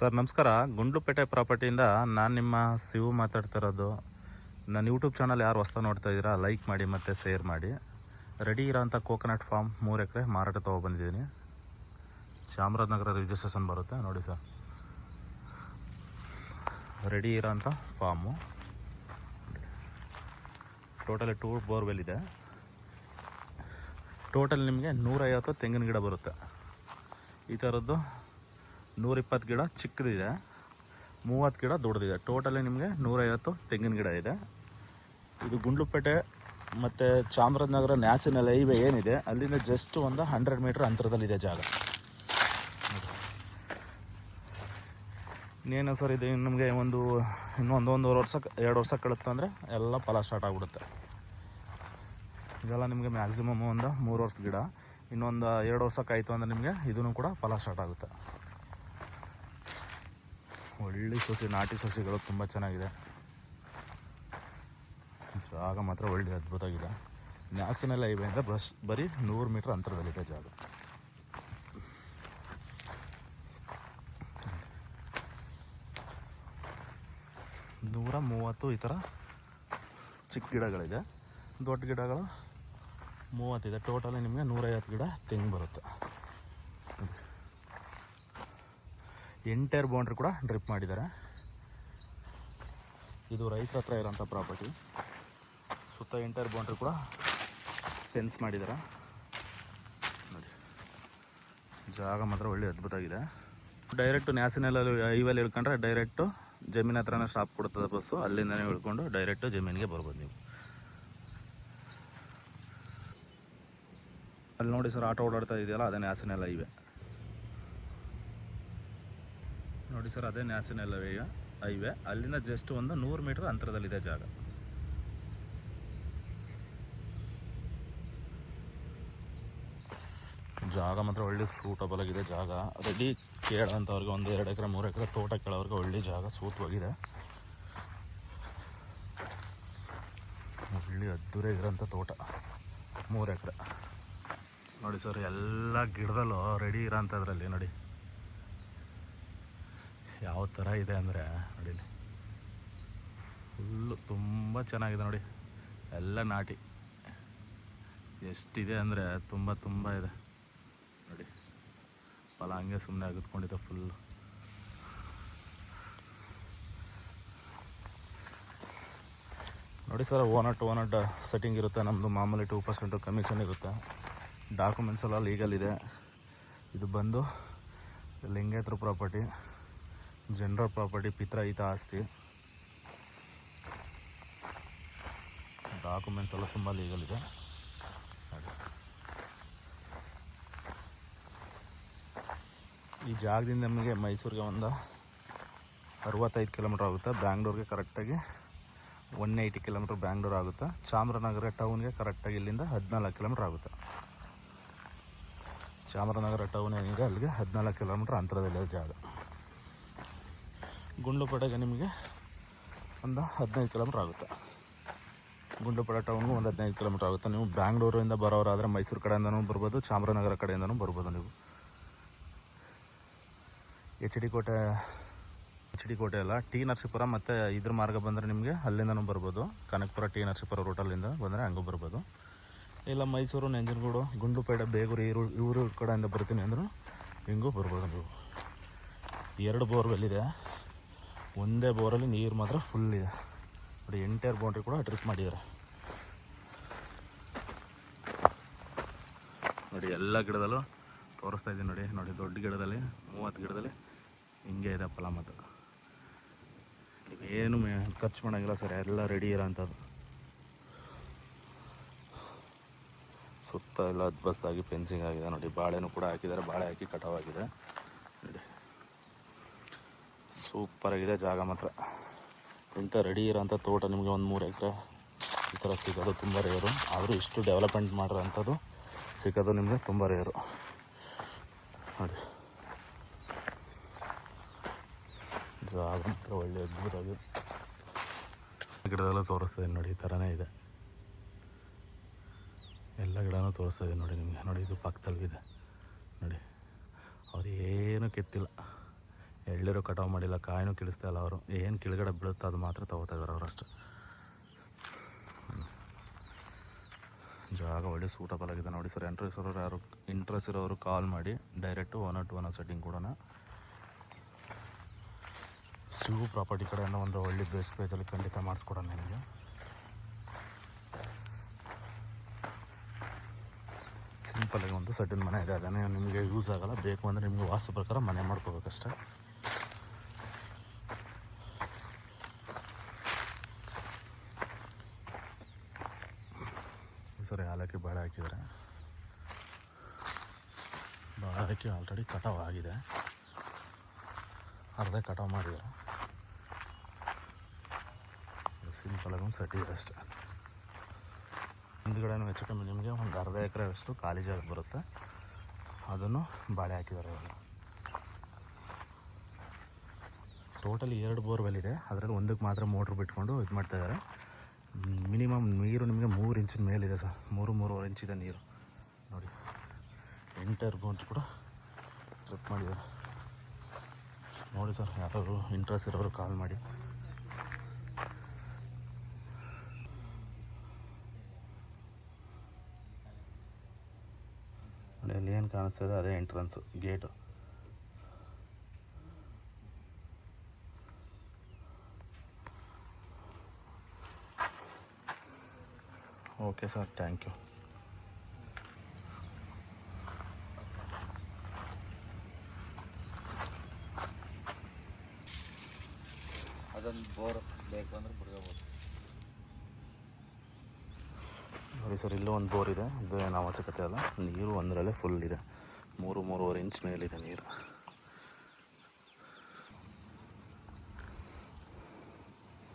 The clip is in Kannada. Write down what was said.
ಸರ್ ನಮಸ್ಕಾರ. ಗುಂಡ್ಲುಪೇಟೆ ಪ್ರಾಪರ್ಟಿಯಿಂದ ನಾನು ನಿಮ್ಮ ಶಿವು ಮಾತಾಡ್ತಿರೋದು. ನನ್ನ ಯೂಟ್ಯೂಬ್ ಚಾನಲ್ ಯಾರು ಹೊಸ್ತಾ ನೋಡ್ತಾ ಇದ್ದೀರಾ ಲೈಕ್ ಮಾಡಿ ಮತ್ತು ಶೇರ್ ಮಾಡಿ. ರೆಡಿ ಇರೋಂಥ ಕೋಕೋನಟ್ ಫಾರ್ಮ್ 3 ಎಕರೆ ಮಾರಾಟ ತೊಗೊಬಂದಿದ್ದೀನಿ. ಚಾಮರಾಜನಗರ ರಿಜಿಸ್ಟ್ರೇಷನ್ ಬರುತ್ತೆ ನೋಡಿ ಸರ್. ರೆಡಿ ಇರೋಂಥ ಫಾರ್ಮು. ಟೋಟಲಿ 2 ಬೋರ್ವೆಲ್ ಇದೆ. ಟೋಟಲ್ ನಿಮಗೆ 150 ತೆಂಗಿನ ಗಿಡ ಬರುತ್ತೆ. ಈ ಥರದ್ದು 120 ಗಿಡ ಚಿಕ್ಕದಿದೆ, 30 ಗಿಡ ದೊಡ್ಡದಿದೆ. ಟೋಟಲಿ ನಿಮಗೆ 150 ತೆಂಗಿನ ಗಿಡ ಇದೆ. ಇದು ಗುಂಡ್ಲುಪೇಟೆ ಮತ್ತು ಚಾಮರಾಜನಗರ ನ್ಯಾಷನಲ್ ಹೈವೇ ಏನಿದೆ ಅಲ್ಲಿಂದ ಜಸ್ಟ್ ಒಂದು 100 ಮೀಟ್ರ್ ಅಂತರದಲ್ಲಿದೆ ಜಾಗ. ಇನ್ನೇನು ಸರ್, ಇದು ನಮಗೆ ಒಂದೂವರೆ ವರ್ಷ 2 ವರ್ಷ ಕಳುತ್ತೆ ಅಂದರೆ ಎಲ್ಲ ಫಲ ಸ್ಟಾರ್ಟ್ ಆಗಿಬಿಡುತ್ತೆ. ಇದೆಲ್ಲ ನಿಮಗೆ ಮ್ಯಾಕ್ಸಿಮಮ್ ಒಂದು 3 ವರ್ಷದ ಗಿಡ. ಇನ್ನೊಂದು 2 ವರ್ಷಕ್ಕೆ ಆಯಿತು ಅಂದರೆ ನಿಮಗೆ ಇದೂ ಕೂಡ ಫಲ ಸ್ಟಾರ್ಟ್ ಆಗುತ್ತೆ. ಒಳ್ಳೆ ಸಸಿ, ನಾಟಿ ಸಸಿಗಳು ತುಂಬ ಚೆನ್ನಾಗಿದೆ. ಜಾಗ ಮಾತ್ರ ಒಳ್ಳೆ ಅದ್ಭುತವಾಗಿದೆ. ನ್ಯಾಷನಲ್ ಹೈವೇಯಿಂದ ಬರೀ 100 ಮೀಟ್ರ್ ಅಂತರದಲ್ಲಿದೆ ಜಾಗ. ನೂರ 30 ಈ ಥರ ಚಿಕ್ಕ ಗಿಡಗಳಿದೆ, ದೊಡ್ಡ ಗಿಡಗಳು 30 ಇದೆ. ಟೋಟಲಿ ನಿಮಗೆ 150 ಗಿಡ ತೆಂಗು ಬರುತ್ತೆ. ಎಂಟೈರ್ ಬೌಂಡ್ರಿ ಕೂಡ ಡ್ರಿಪ್ ಮಾಡಿದ್ದಾರೆ. ಇದು ರೈತರ ಹತ್ರ ಇರೋಂಥ ಪ್ರಾಪರ್ಟಿ. ಸುತ್ತ ಎಂಟೈರ್ ಬೌಂಡ್ರಿ ಕೂಡ ಫೆನ್ಸ್ ಮಾಡಿದ್ದಾರೆ ನೋಡಿ. ಜಾಗ ಮಾತ್ರ ಒಳ್ಳೆ ಅದ್ಭುತವಾಗಿದೆ. ಡೈರೆಕ್ಟು ನ್ಯಾಷನಲ್ ಹೈವೇಲಿ ಇಳ್ಕೊಂಡ್ರೆ ಡೈರೆಕ್ಟು ಜಮೀನ್ ಹತ್ರನೇ ಸ್ಟಾಪ್ ಕೊಡ್ತದೆ ಬಸ್ಸು. ಅಲ್ಲಿಂದನೇ ಇಳ್ಕೊಂಡು ಡೈರೆಕ್ಟು ಜಮೀನಿಗೆ ಬರ್ಬೋದು ನೀವು. ಅಲ್ಲಿ ನೋಡಿ ಸರ್, ಆಟೋ ಓಡಾಡ್ತಾ ಇದೆಯಲ್ಲ, ಅದೇ ನ್ಯಾಷನಲ್ ಹೈವೇ ನೋಡಿ ಸರ್. ಅದೇ ನ್ಯಾಷನಲ್ ಹೈವೇ. ಅಲ್ಲಿಂದ ಜಸ್ಟ್ ಒಂದು 100 ಮೀಟ್ರ್ ಅಂತರದಲ್ಲಿದೆ ಜಾಗ. ಜಾಗ ಮಾತ್ರ ಒಳ್ಳೆ ಸೂಟಬಲ್ ಆಗಿದೆ. ಜಾಗ ರೆಡಿ ಕೇಳೋಂಥವ್ರಿಗೆ 1-2 ಎಕರೆ 3 ಎಕರೆ ತೋಟ ಕೇಳೋರಿಗೆ ಒಳ್ಳೆ ಜಾಗ ಸೂತವಾಗಿದೆ. ಒಳ್ಳೆ ಅದ್ದೂರಿ ಇರೋಂಥ ತೋಟ 3 ಎಕರೆ ನೋಡಿ ಸರ್. ಎಲ್ಲ ಗಿಡದಲ್ಲೂ ರೆಡಿ ಇರೋಂಥದ್ರಲ್ಲಿ ನೋಡಿ ಯಾವ ಥರ ಇದೆ ಅಂದರೆ ನೋಡಿ, ಫುಲ್ಲು ತುಂಬ ಚೆನ್ನಾಗಿದೆ ನೋಡಿ. ಎಲ್ಲ ನಾಟಿ ಎಷ್ಟಿದೆ ಅಂದರೆ ತುಂಬ ಇದೆ ನೋಡಿ. ಫಲ ಹಂಗೆ ಸುಮ್ಮನೆ ಆಗುತ್ಕೊಂಡಿದೆ ಫುಲ್ಲು. ನೋಡಿ ಸರ್, ಓನರ್ ಸೆಟ್ಟಿಂಗ್ ಇರುತ್ತೆ. ನಮ್ಮದು ಮಾಮೂಲಿ 2% ಕಮಿಷನ್ ಇರುತ್ತೆ. ಡಾಕ್ಯುಮೆಂಟ್ಸ್ ಎಲ್ಲ ಲೀಗಲ್ ಇದೆ. ಇದು ಬಂದು ಲಿಂಗೇತ್ರ ಪ್ರಾಪರ್ಟಿ, ಜನರಲ್ ಪ್ರಾಪರ್ಟಿ, ಪಿತ್ರಾಹಿತ ಆಸ್ತಿ. ಡಾಕ್ಯುಮೆಂಟ್ಸ್ ಎಲ್ಲ ತುಂಬ ಲೀಗಲ್ ಇದೆ. ಈ ಜಾಗದಿಂದ ನಮಗೆ ಮೈಸೂರಿಗೆ ಒಂದು 65 ಕಿಲೋಮೀಟ್ರ್ ಆಗುತ್ತೆ. ಬ್ಯಾಂಗ್ಳೂರಿಗೆ ಕರೆಕ್ಟಾಗಿ 180 ಕಿಲೋಮೀಟ್ರ್ ಬ್ಯಾಂಗ್ಳೂರು ಆಗುತ್ತೆ. ಚಾಮರಾಜನಗರ ಟೌನ್ಗೆ ಕರೆಕ್ಟಾಗಿ ಇಲ್ಲಿಂದ 14 ಕಿಲೋಮೀಟ್ರ್ ಆಗುತ್ತೆ. ಚಾಮರಾಜನಗರ ಟೌನ್ ಏನಿದೆ ಅಲ್ಲಿಗೆ 14 ಕಿಲೋಮೀಟ್ರ್ ಅಂತರದಲ್ಲಿದೆ ಜಾಗ. ಗುಂಡ್ಲುಪೇಟೆಗೆ ನಿಮಗೆ ಒಂದು 15 ಕಿಲೋಮೀಟ್ರ್ ಆಗುತ್ತೆ. ಗುಂಡ್ಲುಪೇಟೆ ಟೌನ್ಗೂ ಒಂದು 15 ಕಿಲೋಮೀಟ್ರ್ ಆಗುತ್ತೆ. ನೀವು ಬ್ಯಾಂಗ್ಳೂರಿಂದ ಬರೋರಾದರೆ ಮೈಸೂರು ಕಡೆಯಿಂದನೂ ಬರ್ಬೋದು, ಚಾಮರಾಜನಗರ ಕಡೆಯಿಂದನೂ ಬರ್ಬೋದು. ನೀವು ಎಚ್ ಡಿ ಕೋಟೆ ಅಲ್ಲ, ಟಿ ನರಸೀಪುರ ಮತ್ತು ಇದ್ರ ಮಾರ್ಗ ಬಂದರೆ ನಿಮಗೆ ಅಲ್ಲಿಂದನೂ ಬರ್ಬೋದು. ಕನಕಪುರ ಟಿ ನರಸೀಪುರ ರೂಟಲ್ಲಿಂದ ಬಂದರೆ ಹಂಗೂ ಬರ್ಬೋದು. ಇಲ್ಲ ಮೈಸೂರು, ನಂಜನಗೂಡು, ಗುಂಡ್ಲುಪೇಟೆ, ಬೇಗೂರು ಇವರು ಕಡೆಯಿಂದ ಬರ್ತೀನಿ ಅಂದರೂ ಹಿಂಗೂ ಬರ್ಬೋದು ನೀವು. 2 ಬೋರ್ವೆಲ್ ಇದೆ. ಒಂದೇ ಬೋರಲ್ಲಿ ನೀರು ಮಾತ್ರ ಫುಲ್ ಇದೆ ನೋಡಿ. ಎಂಟೈರ್ ಬೌಂಡ್ರಿ ಕೂಡ ಡ್ರಿಪ್ ಮಾಡಿದ್ದಾರೆ ನೋಡಿ. ಎಲ್ಲ ಗಿಡದಲ್ಲೂ ತೋರಿಸ್ತಾ ಇದ್ದೀನಿ ನೋಡಿ. ದೊಡ್ಡ ಗಿಡದಲ್ಲಿ 30 ಗಿಡದಲ್ಲಿ ಹಿಂಗೆ ಇದೆ ಫಲ. ಮತ್ತು ನೀವೇನು ಖರ್ಚು ಮಾಡೋಂಗಿಲ್ಲ ಸರ್, ಎಲ್ಲ ರೆಡಿ ಇರೋ ಅಂಥದ್ದು. ಸುತ್ತ ಎಲ್ಲ ಅದ್ಭುತವಾಗಿ ಫೆನ್ಸಿಂಗ್ ಆಗಿದೆ ನೋಡಿ. ಬಾಳೆನೂ ಕೂಡ ಹಾಕಿದ್ದಾರೆ, ಬಾಳೆ ಹಾಕಿ ಕಟಾವಾಗಿದೆ ನೋಡಿ. ಸೂಪರಾಗಿದೆ ಜಾಗ ಮಾತ್ರ. ಇಂಥ ರೆಡಿ ಇರೋಂಥ ತೋಟ ನಿಮಗೆ ಒಂದು 3 ಎಕರೆ ಈ ಥರ ಸಿಗೋದು ತುಂಬ ರೇರು. ಆದರೂ ಇಷ್ಟು ಡೆವಲಪ್ಮೆಂಟ್ ಮಾಡಿರೋಂಥದ್ದು ಸಿಗೋದು ನಿಮಗೆ ತುಂಬ ರೇರು ನೋಡಿ. ಜಾಗ ಮಾತ್ರ ಒಳ್ಳೆ ಅದ್ಭುತವಾಗಿ ಗಿಡದೆಲ್ಲ ತೋರಿಸ್ತದೆ ನೋಡಿ. ಈ ಥರನೇ ಇದೆ ಎಲ್ಲ ಗಿಡನೂ ತೋರಿಸ್ತದೆ ನೋಡಿ ನಿಮಗೆ. ನೋಡಿ ಇದು ಪಕ್ಕದಲ್ಲಿದೆ ನೋಡಿ. ಅವ್ರು ಏನೂ ಕೆತ್ತಿಲ್ಲ, ಎಳ್ಳಿರೋ ಕಟಾವು ಮಾಡಿಲ್ಲ, ಕಾಯಿನೂ ಕೀಳಿಸ್ತಾ ಇಲ್ಲ ಅವರು. ಏನು ಕೆಳಗಡೆ ಬೀಳುತ್ತೋ ಅದು ಮಾತ್ರ ತೊಗೋತಾ ಇದ್ದಾರೆ ಅವರಷ್ಟು. ಜಾಗ ಒಳ್ಳೆ ಸೂಟಬಲ್ ಆಗಿದೆ ನೋಡಿ ಸರ್. ಇಂಟ್ರೆಸ್ಟ್ ಇರೋರು ಕಾಲ್ ಮಾಡಿ ಡೈರೆಕ್ಟು 101 ಸೆಟ್ಟಿಂಗ್ ಕೊಡೋಣ. ಶಿವು ಪ್ರಾಪರ್ಟಿ ಕಡೆಯಿಂದ ಒಂದು ಒಳ್ಳೆ ಬೇಸ್ ಪೇಜಲ್ಲಿ ಖಂಡಿತ ಮಾಡಿಸ್ಕೊಡೋಣ ನಿಮಗೆ. ಸಿಂಪಲಾಗಿ ಒಂದು ಸೆಟ್ಟಿನ ಮನೆ ಇದೆ, ಅದನ್ನೇ ನಿಮಗೆ ಯೂಸ್ ಆಗೋಲ್ಲ. ಬೇಕು ಅಂದರೆ ನಿಮಗೆ ವಾಸ್ತು ಪ್ರಕಾರ ಮನೆ ಮಾಡ್ಕೋಬೇಕಷ್ಟೆ. ಸರಿ, ಹಾಲಕ್ಕಿ ಬಾಳೆ ಹಾಕಿದರೆ ಬಾಳೆ ಹಾಕಿ ಆಲ್ರೆಡಿ ಕಟಾವು ಆಗಿದೆ, ಅರ್ಧ ಕಟಾವು ಮಾಡಿದ್ದಾರೆ. ಸಿಂಪಲಾಗಿ ಒಂದು ಸೆಟ್ ಇದೆ ಅಷ್ಟೆ. ಹಿಂದ್ಗಡೆನೂ ಹೆಚ್ಚು ಕಮ್ಮಿ ನಿಮಗೆ ಒಂದು ಅರ್ಧ ಎಕರೆ ಅಷ್ಟು ಖಾಲಿ ಜಾಗ ಬರುತ್ತೆ, ಅದನ್ನು ಬಾಳೆ ಹಾಕಿದ್ದಾರೆ ಇವಾಗ. ಟೋಟಲಿ 2 ಬೋರ್ವೆಲ್ ಇದೆ, ಅದರಲ್ಲಿ ಒಂದಕ್ಕೆ ಮಾತ್ರ ಮೋಟ್ರ್ ಬಿಟ್ಕೊಂಡು ಇದು ಮಾಡ್ತಾಯಿದ್ದಾರೆ. ಮಿನಿಮಮ್ ನೀರು ನಿಮಗೆ 3 ಇಂಚಿನ ಮೇಲಿದೆ ಸರ್, 3-3.5 ಇಂಚಿದೆ ನೀರು ನೋಡಿ. ಎಂಟರ್ ಬೋನ್ಸ್ ಕೂಡ ಟ್ರಿಪ್ ಮಾಡಿದ್ದಾರೆ ನೋಡಿ ಸರ್. ಯಾರಾದರೂ ಇಂಟ್ರೆಸ್ಟ್ ಇರೋರು ಕಾಲ್ ಮಾಡಿ. ಅಲ್ಲಿ ಏನು ಕಾಣಿಸ್ತದೆ ಅದೇ entrance, gate. Okay sir, thank you. ಅದೊಂದು ಬೋರ್ ಬೇಕು ಅಂದರೆ ಬಿಡ್ಕೋಬೋದು ನೋಡಿ ಸರ್. ಇಲ್ಲೂ ಒಂದು ಬೋರ್ ಇದೆ, ಇದು ಏನು ಅವಶ್ಯಕತೆ ಅಲ್ಲ. ನೀರು ಒಂದರಲ್ಲೇ ಫುಲ್ ಇದೆ, 3-3.5 ಇಂಚ್ ಮೇಲಿದೆ ನೀರು.